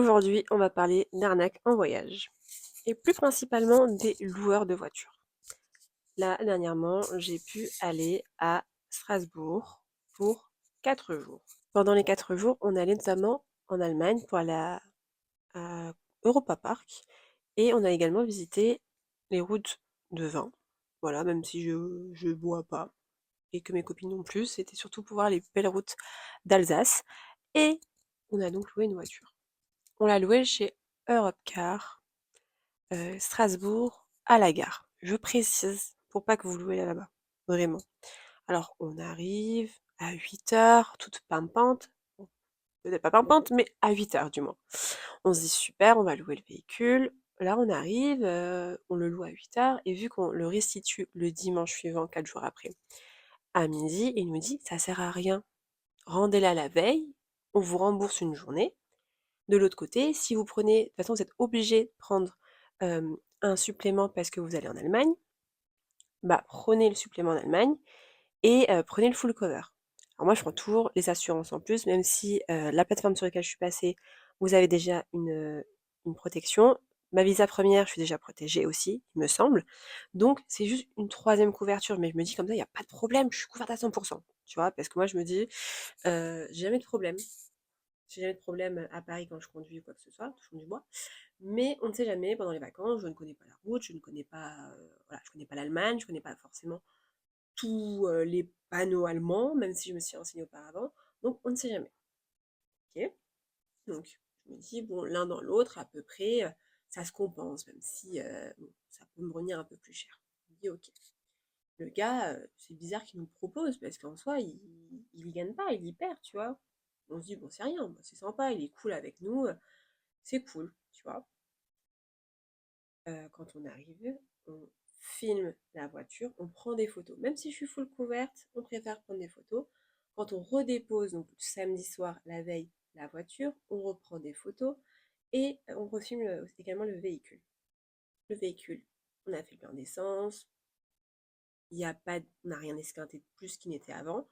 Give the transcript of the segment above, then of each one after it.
Aujourd'hui, on va parler d'arnaques en voyage et plus principalement des loueurs de voitures. Là, dernièrement, j'ai pu aller à Strasbourg pour 4 jours. Pendant les 4 jours, on allait notamment en Allemagne pour aller à Europa Park et on a également visité les routes de vin. Voilà, même si je bois pas et que mes copines non plus, c'était surtout pour voir les belles routes d'Alsace et on a donc loué une voiture. On l'a louée chez Europcar, Strasbourg, à la gare. Je précise, pour pas que vous louez là-bas, vraiment. Alors, on arrive à 8 heures, toute pimpante. Bon, peut-être pas pimpante, mais à 8 heures du moins. On se dit super, on va louer le véhicule. Là, on arrive, on le loue à 8 heures, et vu qu'on le restitue le dimanche suivant, 4 jours après, à midi, il nous dit ça sert à rien. Rendez-la la veille, on vous rembourse une journée. De l'autre côté, si vous prenez, de toute façon, vous êtes obligé de prendre un supplément parce que vous allez en Allemagne, bah prenez le supplément en Allemagne et prenez le full cover. Alors moi, je prends toujours les assurances en plus, même si la plateforme sur laquelle je suis passée, vous avez déjà une protection. Ma visa première, je suis déjà protégée aussi, il me semble. Donc, c'est juste une troisième couverture. Mais je me dis comme ça, il n'y a pas de problème, je suis couverte à 100%. Tu vois, parce que moi, je me dis, j'ai jamais de problème. J'ai jamais de problème à Paris quand je conduis ou quoi que ce soit, touchons du bois. Mais on ne sait jamais, pendant les vacances, je ne connais pas la route, je ne connais pas, voilà, je connais pas l'Allemagne, je connais pas forcément tous les panneaux allemands, même si je me suis renseignée auparavant. Donc on ne sait jamais. Ok. Donc je me dis, bon, l'un dans l'autre, à peu près, ça se compense, même si bon, ça peut me revenir un peu plus cher. Je me dis, ok. Le gars, c'est bizarre qu'il nous propose, parce qu'en soi, il gagne pas, il y perd, tu vois. On se dit, bon, c'est rien, bah, c'est sympa, il est cool avec nous, c'est cool, tu vois. Quand on arrive, on filme la voiture, on prend des photos. Même si je suis full couverte, on préfère prendre des photos. Quand on redépose, donc samedi soir, la veille, la voiture, on reprend des photos et on refilme également le véhicule. Le véhicule, on a fait le plein d'essence, il y a pas, on n'a rien esquinté de plus qu'il n'était avant.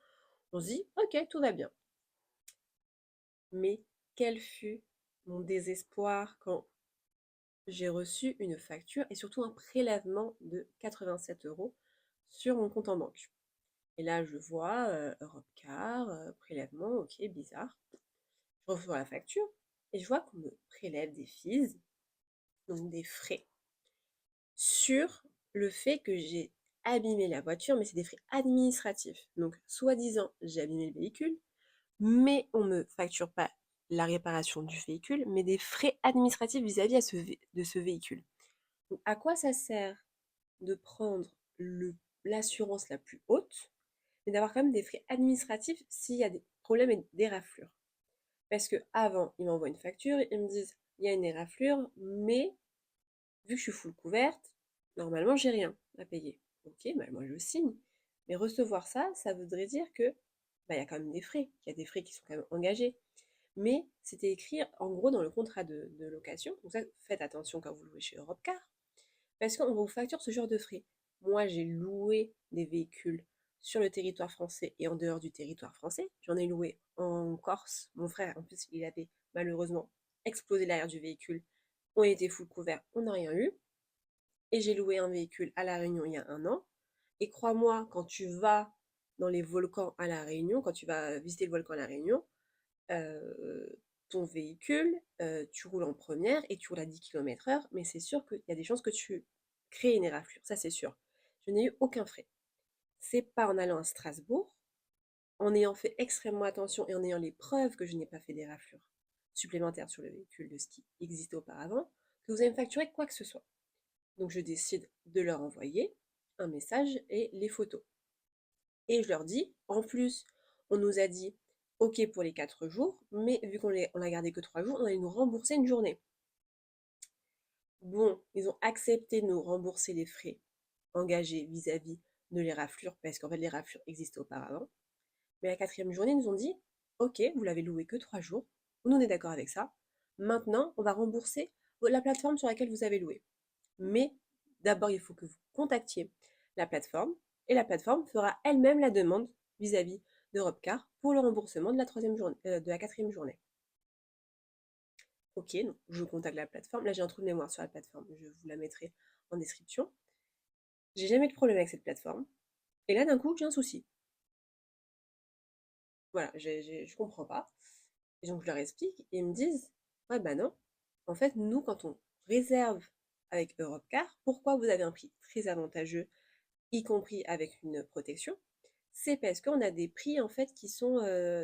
On se dit, ok, tout va bien. Mais quel fut mon désespoir quand j'ai reçu une facture et surtout un prélèvement de 87 € sur mon compte en banque. Et là, je vois Europcar, prélèvement, ok, bizarre. Je reçois la facture et je vois qu'on me prélève des fees, donc des frais, sur le fait que j'ai abîmé la voiture, mais c'est des frais administratifs. Donc, soi-disant, j'ai abîmé le véhicule, mais on ne me facture pas la réparation du véhicule, mais des frais administratifs vis-à-vis de ce véhicule. Donc, à quoi ça sert de prendre l'assurance la plus haute, mais d'avoir quand même des frais administratifs s'il y a des problèmes et des raflures? Parce que avant, ils m'envoient une facture, ils me disent il y a une éraflure, mais vu que je suis full couverte, normalement j'ai rien à payer. Ok, bah moi je signe. Mais recevoir ça, ça voudrait dire que bah, y a quand même des frais, qu'il y a des frais qui sont quand même engagés. Mais c'était écrit en gros dans le contrat de location. Donc ça, faites attention quand vous louez chez Europcar. Parce qu'on vous facture ce genre de frais. Moi, j'ai loué des véhicules sur le territoire français et en dehors du territoire français. J'en ai loué en Corse. Mon frère, en plus, il avait malheureusement explosé l'arrière du véhicule. On était full couvert, on n'a rien eu. Et j'ai loué un véhicule à La Réunion il y a un an. Et crois-moi, quand tu vas dans les volcans à La Réunion, quand tu vas visiter le volcan à La Réunion, euh, ton véhicule, tu roules en première et tu roules à 10 km/h, mais c'est sûr qu'il y a des chances que tu crées une éraflure, ça c'est sûr. Je n'ai eu aucun frais. C'est pas en allant à Strasbourg, en ayant fait extrêmement attention et en ayant les preuves que je n'ai pas fait d'éraflure supplémentaire sur le véhicule de ce qui existait auparavant, que vous allez me facturer quoi que ce soit. Donc je décide de leur envoyer un message et les photos. Et je leur dis, en plus, on nous a dit, ok pour les 4 jours, mais vu qu'on l'a gardé que 3 jours, on allait nous rembourser une journée. Bon, ils ont accepté de nous rembourser les frais engagés vis-à-vis de l'éraflure, parce qu'en fait l'éraflure existait auparavant. Mais la quatrième journée, ils nous ont dit, ok, vous l'avez loué que 3 jours, nous on est d'accord avec ça, maintenant on va rembourser la plateforme sur laquelle vous avez loué. Mais d'abord, il faut que vous contactiez la plateforme et la plateforme fera elle-même la demande vis-à-vis d'Europcar pour le remboursement de la quatrième journée. Ok, donc je contacte la plateforme. Là, j'ai un trou de mémoire sur la plateforme. Je vous la mettrai en description. J'ai jamais eu de problème avec cette plateforme. Et là, d'un coup, j'ai un souci. Voilà, je comprends pas. Et donc, je leur explique. Et ils me disent, ouais, bah non. En fait, nous, quand on réserve avec Europcar, pourquoi vous avez un prix très avantageux, y compris avec une protection? C'est parce qu'on a des prix, en fait, qui sont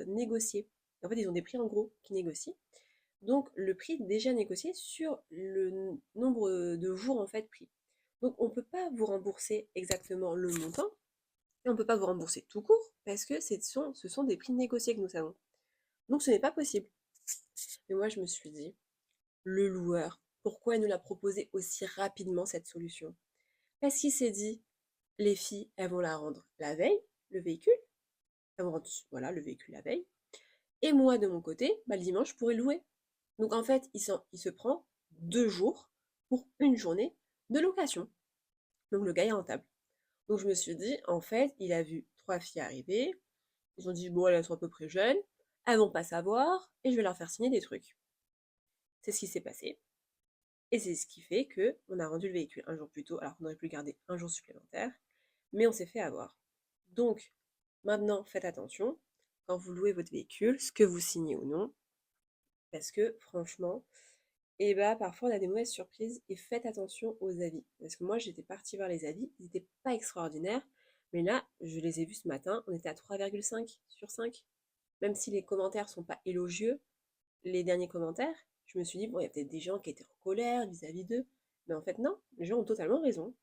négociés. En fait, ils ont des prix en gros qui négocient. Donc, le prix déjà négocié sur le nombre de jours, en fait, pris. Donc, on ne peut pas vous rembourser exactement le montant, et on ne peut pas vous rembourser tout court, parce que ce sont des prix négociés que nous avons. Donc, ce n'est pas possible. Et moi, je me suis dit, le loueur, pourquoi il nous l'a proposé aussi rapidement, cette solution? Parce qu'il s'est dit, les filles, elles vont la rendre la veille, le véhicule, elles vont rendre, voilà, le véhicule la veille, et moi, de mon côté, bah, le dimanche, je pourrais louer. Donc, en fait, il se prend 2 jours pour une journée de location. Donc, le gars est rentable. Donc, je me suis dit, en fait, il a vu 3 filles arriver. Ils ont dit, bon, elles sont à peu près jeunes, elles vont pas savoir, et je vais leur faire signer des trucs. C'est ce qui s'est passé. Et c'est ce qui fait que on a rendu le véhicule un jour plus tôt, alors qu'on aurait pu le garder un jour supplémentaire, mais on s'est fait avoir. Donc, maintenant, faites attention quand vous louez votre véhicule, ce que vous signez ou non, parce que franchement, et bah parfois on a des mauvaises surprises et faites attention aux avis. Parce que moi j'étais partie voir les avis, ils n'étaient pas extraordinaires, mais là je les ai vus ce matin, on était à 3,5 sur 5. Même si les commentaires sont pas élogieux, les derniers commentaires, je me suis dit, bon, il y a peut-être des gens qui étaient en colère vis-à-vis d'eux. Mais en fait, non, les gens ont totalement raison.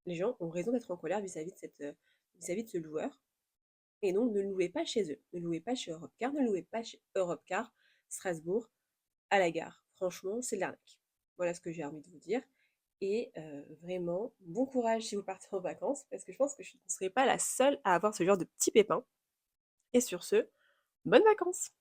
Les gens ont raison d'être en colère vis-à-vis de, vis-à-vis de ce loueur. Et donc, ne louez pas chez eux. Ne louez pas chez Europcar, ne louez pas chez Europcar Strasbourg à la gare. Franchement, c'est de l'arnaque. Voilà ce que j'ai envie de vous dire. Et vraiment, bon courage si vous partez en vacances, parce que je pense que je ne serai pas la seule à avoir ce genre de petits pépins. Et sur ce, bonnes vacances!